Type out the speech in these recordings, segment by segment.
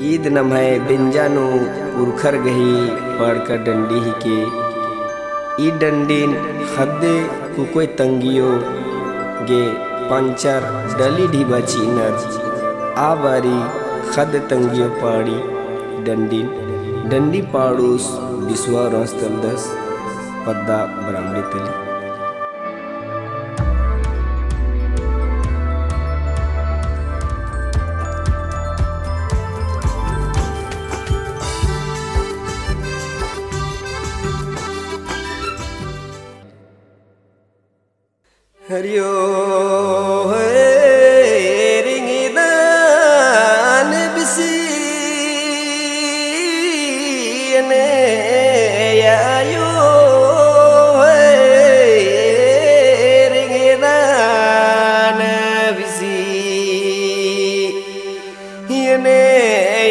ईद नम्हे बिंजानु पुरखर गही पड़कर डंडी ही के ई डंडीन हद्दे कुकोय तंगियो गे पंचर डली ढीबा चीनर आ बारी खद तंगियो पाड़ी डंडीन डंडी पाड़ूस बिस्वा रोस्तल दस पद्दा ब्राह्मणी तली हरियो रिंगिदान बिसीने यायो रिंगिदान बिसीने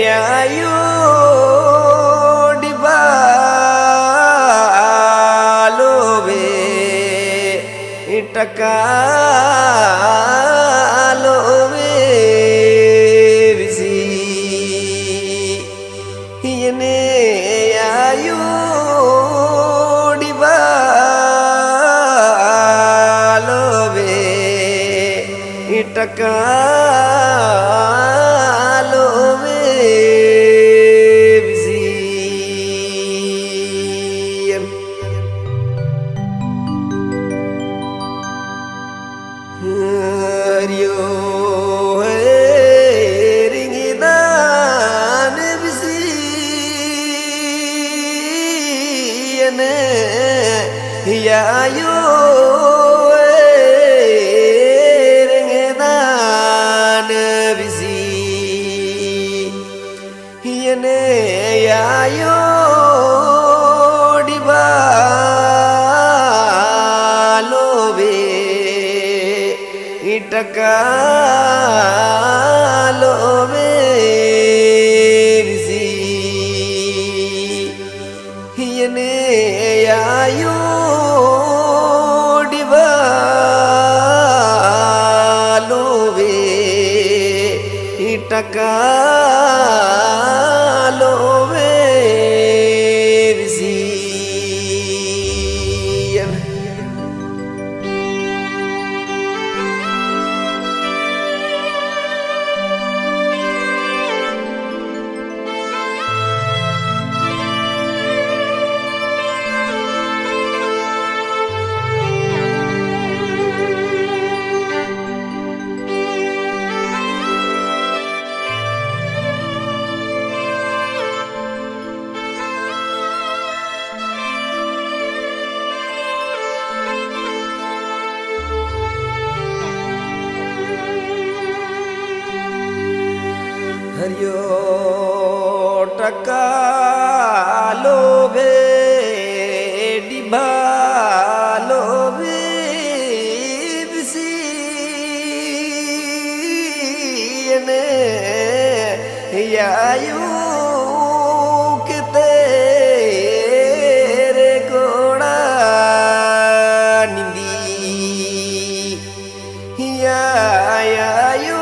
यायो टकालो वे बिसी यने आयो डिबालो वे टकालो वे हरियो रिंगिदान बिसीने यायो रिंगिदान बिसीने यायो डिबालो वे टकालो वे बिसी यने आयो डिबालो वे टकालो वे बिसी हरियो टकालो वे डिबालो वे बिसीने यायो के तेरे गोड़ा निंदी यायो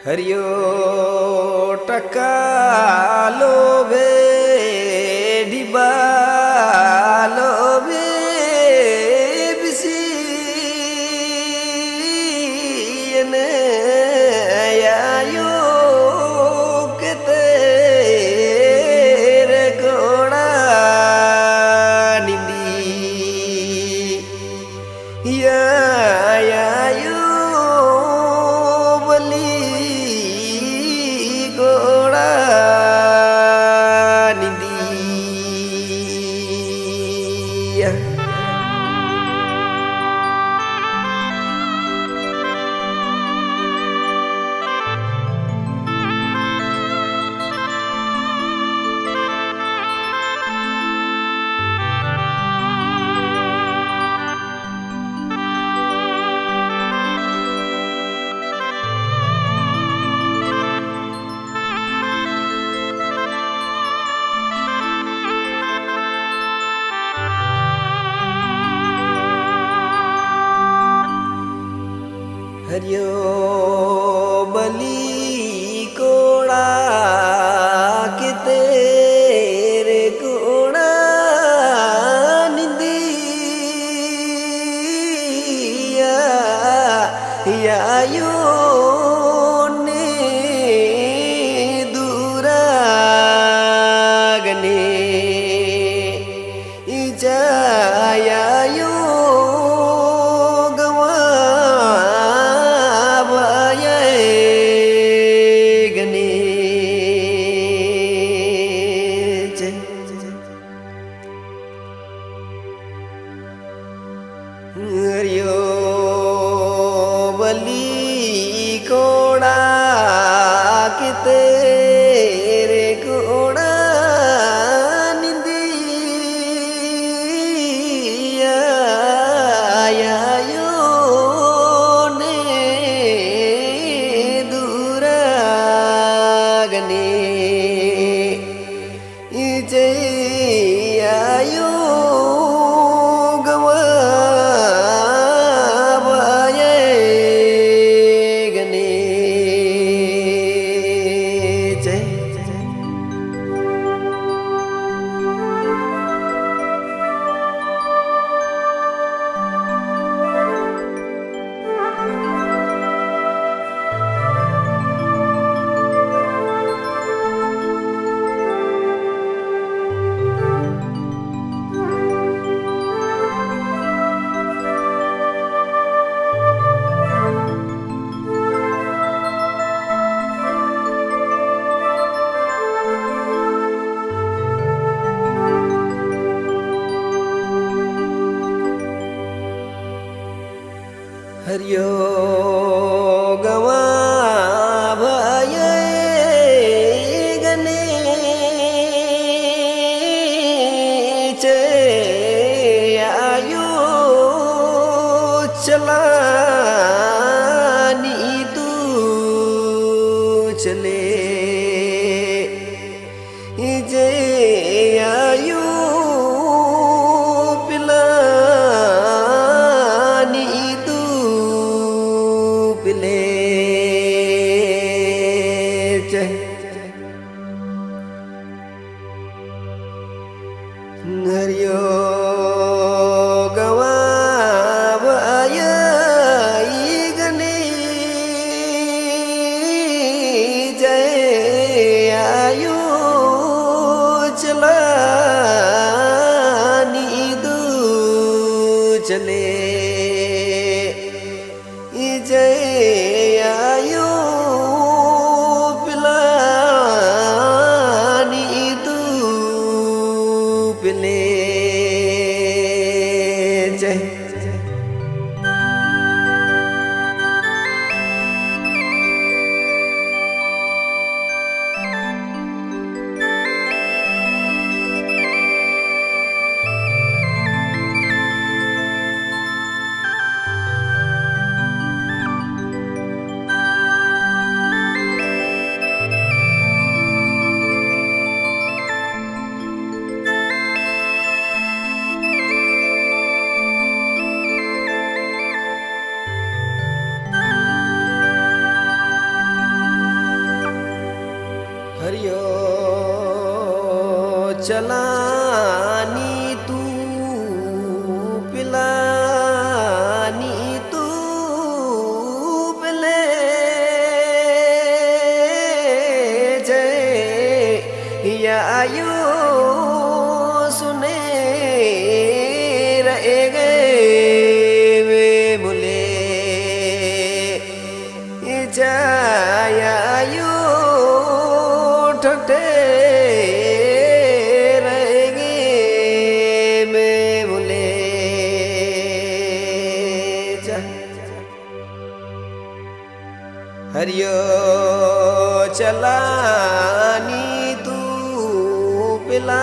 हरियो टकालो वे डिबालो वे बिसीने यायो के तेरे गोड़ा निंदी यायो बली हरियो बली कोड़ा कि तेरे कोड़ा निंदिया यो ने दूरागने जयायो हरियो गवा भय गने चे आयो चलानी तू चले जे आयो हरियो गवा भय गने जय आयो चलानी दू चले जय आयो पिलानी दू पिले हरियो चलानी तू पिलानी तू पिले जय आयो सुने रहे वे मुले जायो ठटे रहेंगे मैं भूले जा हरियो चलानी तू पिला